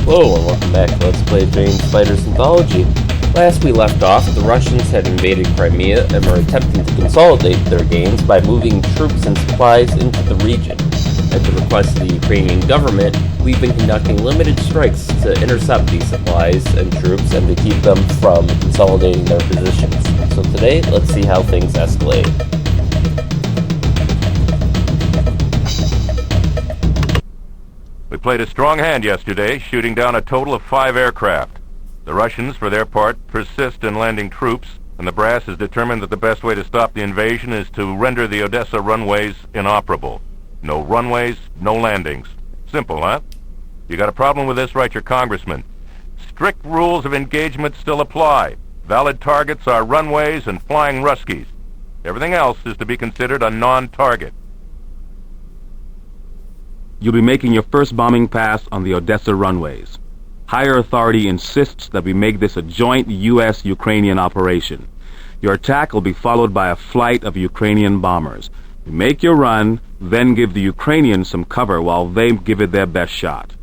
Hello and welcome back to Let's Play James Fighter's Anthology. Last we left off, the Russians had invaded Crimea and were attempting to consolidate their gains by moving troops and supplies into the region. At the request of the Ukrainian government, we've been conducting limited strikes to intercept these supplies and troops and to keep them from consolidating their positions. So today, let's see how things escalate. We played a strong hand yesterday, shooting down a total of 5 aircraft. The Russians, for their part, persist in landing troops, and the brass is determined that the best way to stop the invasion is to render the Odessa runways inoperable. No runways, no landings. Simple, huh? You got a problem with this, write your congressman. Strict rules of engagement still apply. Valid targets are runways and flying Ruskies. Everything else is to be considered a non-target. You'll be making your first bombing pass on the Odessa runways. Higher authority insists that we make this a joint U.S.-Ukrainian operation. Your attack will be followed by a flight of Ukrainian bombers. You make your run, then give the Ukrainians some cover while they give it their best shot.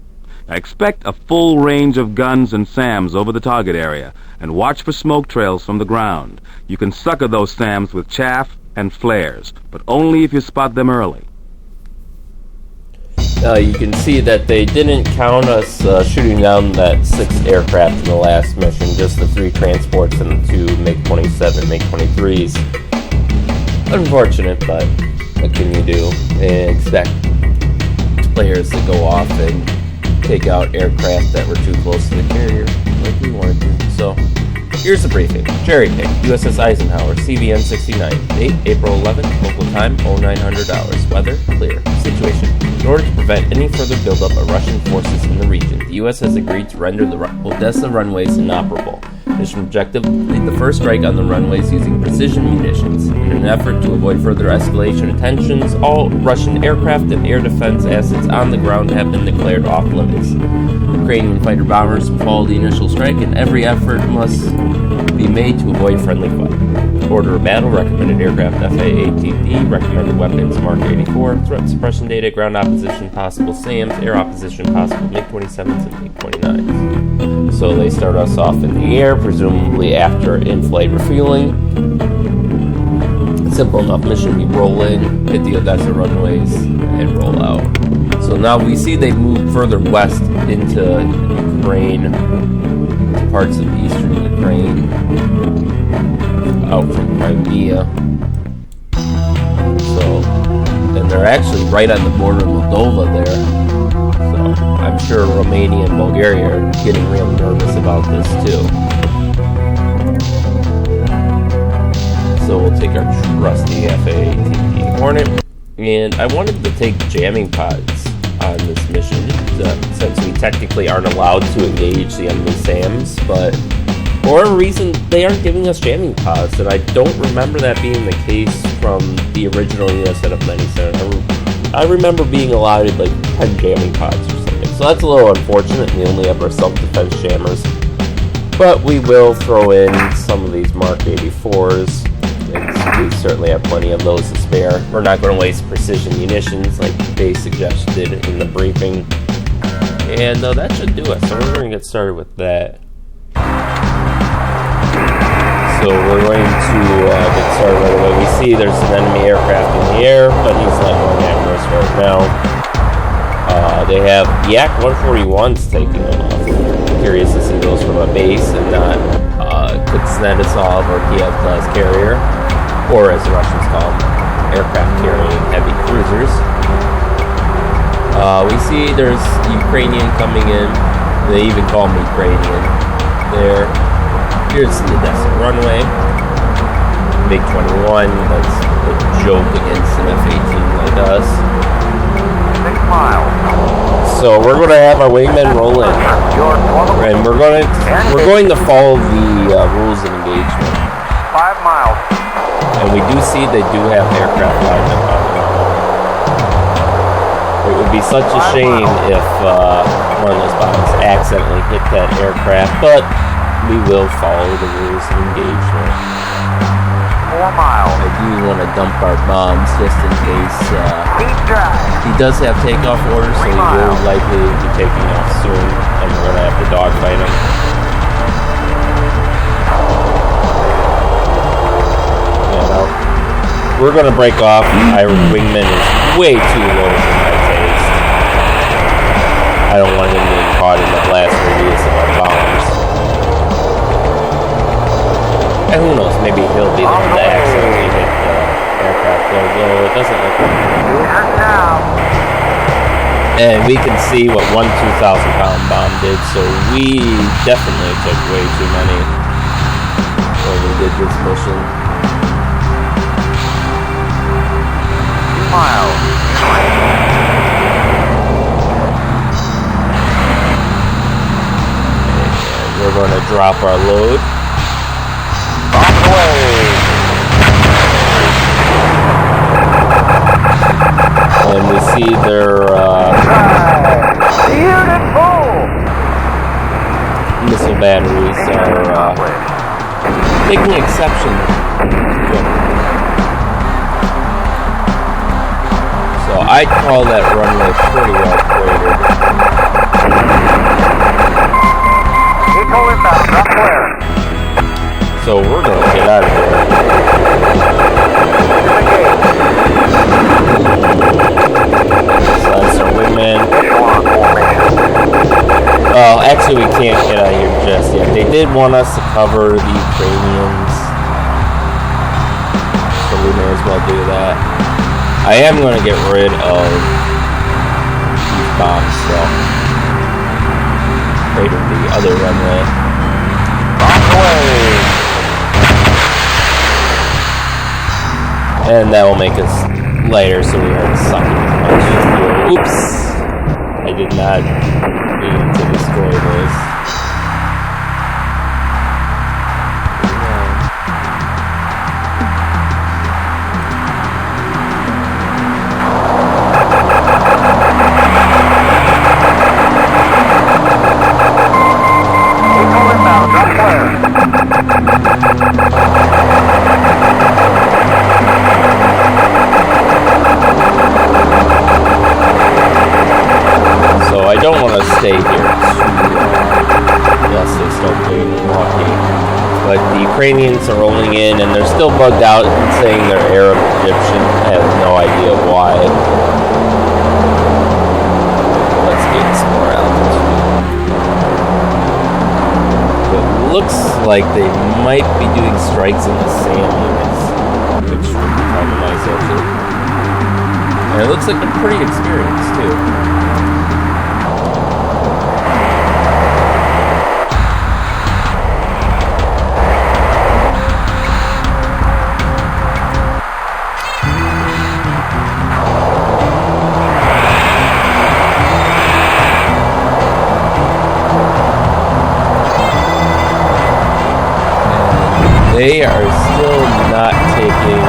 Now expect a full range of guns and SAMs over the target area, and watch for smoke trails from the ground. You can sucker those SAMs with chaff and flares, but only if you spot them early. You can see that they didn't count us shooting down that 6 aircraft in the last mission, just the 3 transports and the 2 MiG-27, MiG-23s. Unfortunate, but what can you do? And expect players to go off and take out aircraft that were too close to the carrier, like we wanted to. So, here's the briefing. Cherry pick, USS Eisenhower, CVN 69. Date, April 11th, local time, 0900 hours. Weather, clear. Situation. In order to prevent any further buildup of Russian forces in the region, the U.S. has agreed to render the Odessa runways inoperable. Mission objective, lead the first strike on the runways using precision munitions. In an effort to avoid further escalation of tensions, all Russian aircraft and air defense assets on the ground have been declared off-limits. Ukrainian fighter bombers will follow the initial strike, and every effort must be made to avoid friendly fire. Order of battle, recommended aircraft FA-18D, recommended weapons Mark 84, threat suppression data, ground opposition possible SAMs, air opposition possible MiG-27s and MiG-29s. So they start us off in the air, presumably after in-flight refueling. Simple enough mission. We roll in, hit the Odessa runways, and roll out. So now we see they've moved further west into Ukraine, parts of eastern Ukraine, out from Crimea. So, and they're actually right on the border of Moldova there. So, I'm sure Romania and Bulgaria are getting real nervous about this too. So we'll take our trusty FA-18D Hornet, and I wanted to take jamming pods on this mission, since we technically aren't allowed to engage the enemy SAMs, but for a reason they aren't giving us jamming pods, and I don't remember that being the case from the original US setup 97. I remember being allowed like 10 jamming pods or something, so that's a little unfortunate. We only have our self-defense jammers, but we will throw in some of these Mark 84s. We certainly have plenty of those to spare. We're not going to waste precision munitions like they suggested in the briefing. And that should do it. So we're going to get started with that. So we're going to get started right away. We see there's an enemy aircraft in the air, but he's not going after us right now. They have Yak 141s taking them off. I'm curious to see those from a base and not Kuznetsov or Kiev-class carrier, or as the Russians call them, aircraft carrying heavy cruisers. We see there's Ukrainian coming in. They even call them Ukrainian. There. Here's the Odessa runway. MiG-21, that's a joke against an F-18 like us. 6 miles. So we're going to have our wingmen roll in, and we're going to follow the rules of engagement. 5 miles. And we do see they do have aircraft lined up on them. It would be such a shame if one of those bombs accidentally hit that aircraft, but we will follow the rules of engagement. 4 miles. I do want to dump our bombs just in case Keep dry. he does have takeoff orders, so he will likely be taking off soon, and we're going to have to dogfight him. We're going to break off. Our wingman is way too low for my taste. I don't want him being caught in the blast radius of our bombs. And who knows, maybe he'll be the one to accidentally hit the aircraft, though it doesn't look like it. And we can see what one 2,000-pound bomb did, so we definitely took way too many when we did this mission. Miles. And we're going to drop our load. On the way. And we see their Beautiful. missile batteries are taking exception to it. So I'd call that runway pretty well cratered. Eco inbound, not clear. So we're going to get out of here. So that's our wingman. Well, actually we can't get out of here just yet. They did want us to cover the Ukrainians, so we may as well do that. I am going to get rid of these bombs, so crater the other runway. On the way. And that will make us lighter, so we aren't sucking as much fuel. Oops! I did not mean to destroy this. Eco inbound, not clear. So I don't want to stay here unless they start getting lucky. But the Ukrainians are rolling in and they're still bugged out and saying they're Arab Egyptian. I have no idea why. Let's get some more altitude. It looks like they might be doing strikes in the sand units, which would be kind of nice actually. And it looks like they're pretty experienced too. They are still not taking.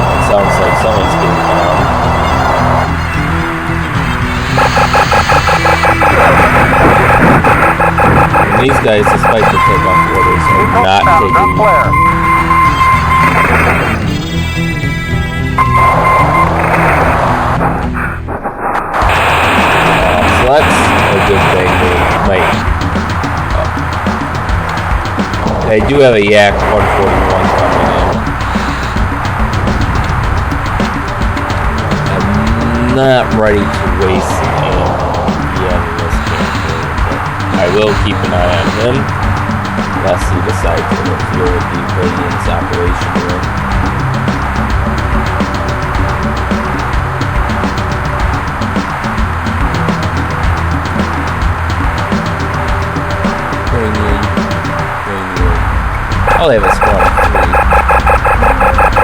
It sounds like someone's getting down. And these guys, despite the takeoff orders, are not taking. So that's a good thing. They might. I do have a Yak 141 coming in. I'm not ready to waste ammo yet in this campaign, but I will keep an eye on him unless he decides to interfere with the Ukrainians' operation here. Oh, they have a squad of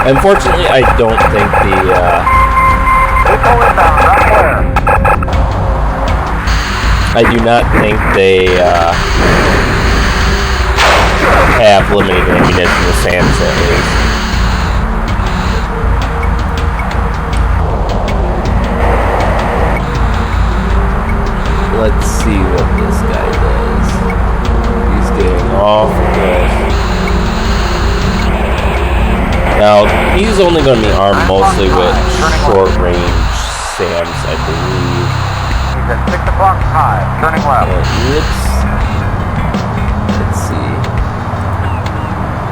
3. Unfortunately, I don't think I do not think they have limited ammunition with SAMs at least. Let's see what this guy does. He's getting off good. Now, he's only going to be armed mostly with short-range SAMs, I believe. He's at 6 o'clock high, turning left. Let's see.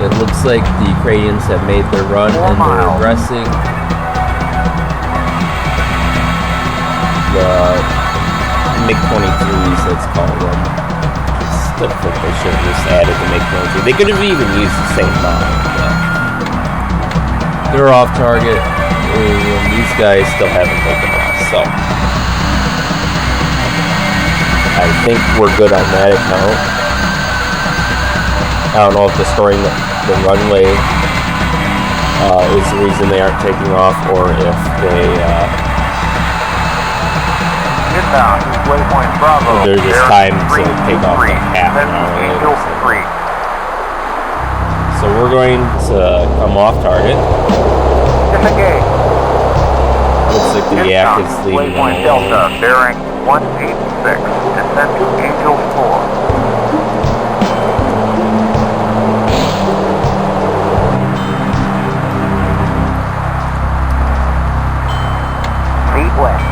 It looks like the Ukrainians have made their run and they're addressing the MiG-23s, let's call them. I think they should have just added the MiG-23. They could have even used the same model, but they're off target, and these guys still haven't taken off, so I think we're good on that account. I don't know if destroying the runway is the reason they aren't taking off, or if they Inbound, waypoint Bravo. they're just timed to take off like half an hour later. So we're going to come off target. Disengage. Looks like the yak is leaving. Waypoint Delta, bearing 186. Descend to Angel 4. Feet west.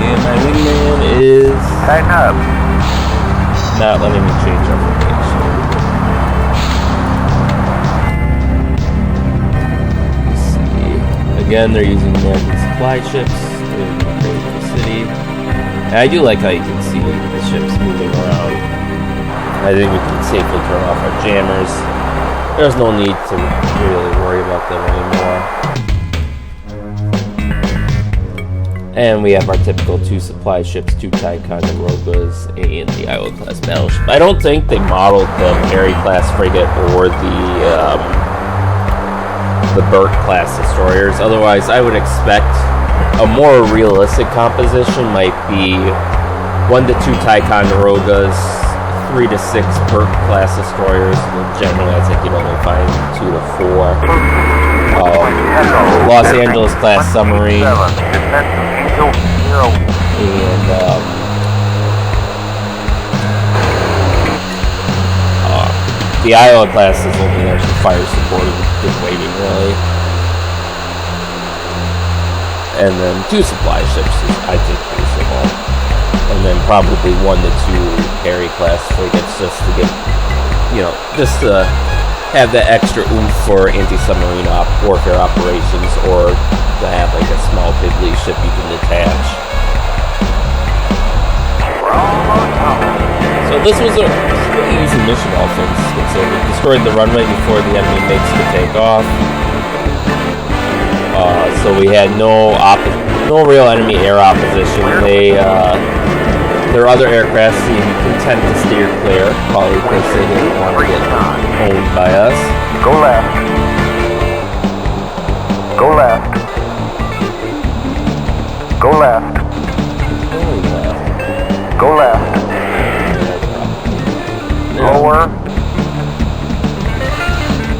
And my wingman is Tighten up. not letting me change our formation. Let's see. Again, they're using American supply ships to create the city. And I do like how you can see the ships moving around. I think we can safely turn off our jammers. There's no need to really worry about them anymore. And we have our typical 2 supply ships, 2 Ticonderogas, and the Iowa-class battleship. I don't think they modeled the Perry-class frigate or the Burke-class destroyers. Otherwise, I would expect a more realistic composition might be 1 to 2 Ticonderogas, 3 to 6 Burke-class destroyers. Generally, I think you'd only find 2 to 4. Los Angeles-class submarine. And the Iowa class is only actually fire supporting, just waiting really. And then 2 supply ships is, I think, reasonable. And then probably 1 to 2 Perry class frigates just to get, just to have that extra oomph for anti-submarine warfare operations, or to have like a small piddly ship you can detach. So this was a pretty easy mission, all things considered. Destroyed the runway before the enemy makes the takeoff. So we had no real enemy air opposition. Their other aircraft seemed content to steer clear, probably because they didn't want to get owned by us. Go left. Go left. Go left. Go left. Lower.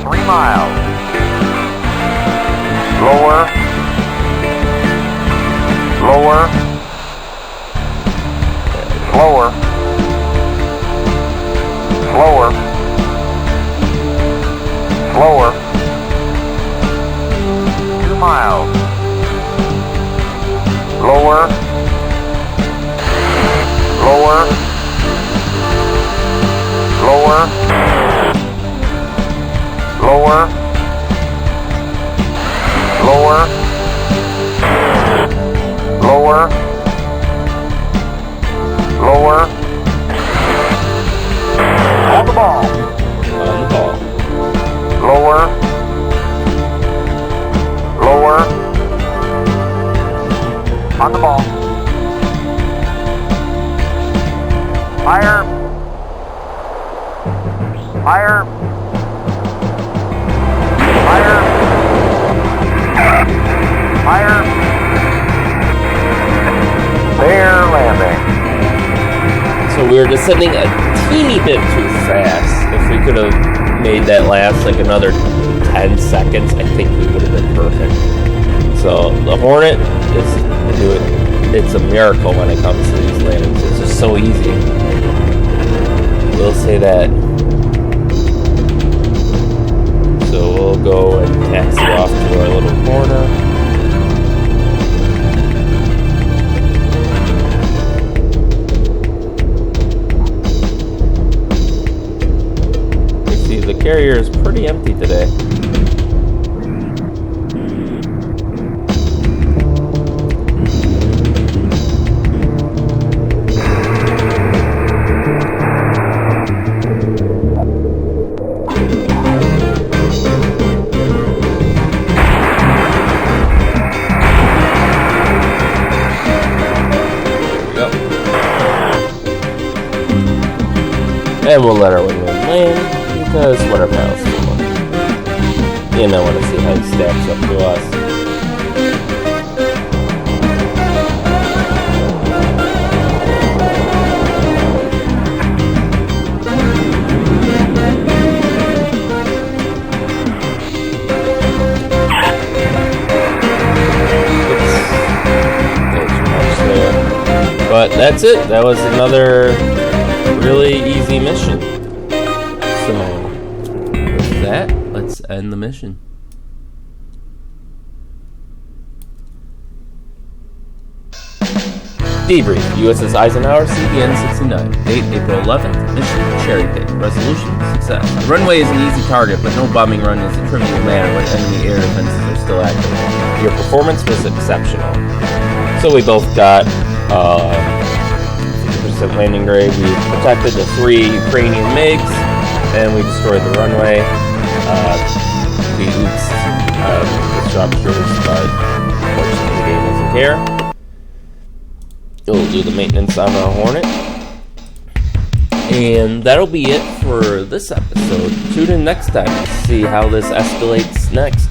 3 miles. Lower. Lower. Slower. Slower. Slower. 2 miles. Lower. Lower. Lower. Lower. Lower. Lower. Lower. On the ball. On the ball. Lower. Lower. On the ball. Fire. Fire. Fire. Fire. They're landing. So we were descending a teeny bit too fast. If we could have made that last like another 10 seconds, I think we would have been perfect. So the Hornet it's a miracle when it comes to these landings. It's just so easy. We'll say that. go and taxi off to our little corner. You see, the carrier is pretty empty today. And we'll let our wingman land, because what our pilots do. And I want to see how he stacks up to us. But that's it. That was another really easy mission. So, with that, let's end the mission. Debrief, USS Eisenhower, CVN 69. Date, April 11th. Mission, cherry pick. Resolution, success. The runway is an easy target, but no bombing run is a trivial matter when enemy air defenses are still active. Your performance was exceptional. So we both got 50% landing grade. We protected the 3 Ukrainian MiGs, and we destroyed the runway. We oopsed the structures, but unfortunately the game doesn't care. We'll do the maintenance on our Hornet. And that'll be it for this episode. Tune in next time to see how this escalates next.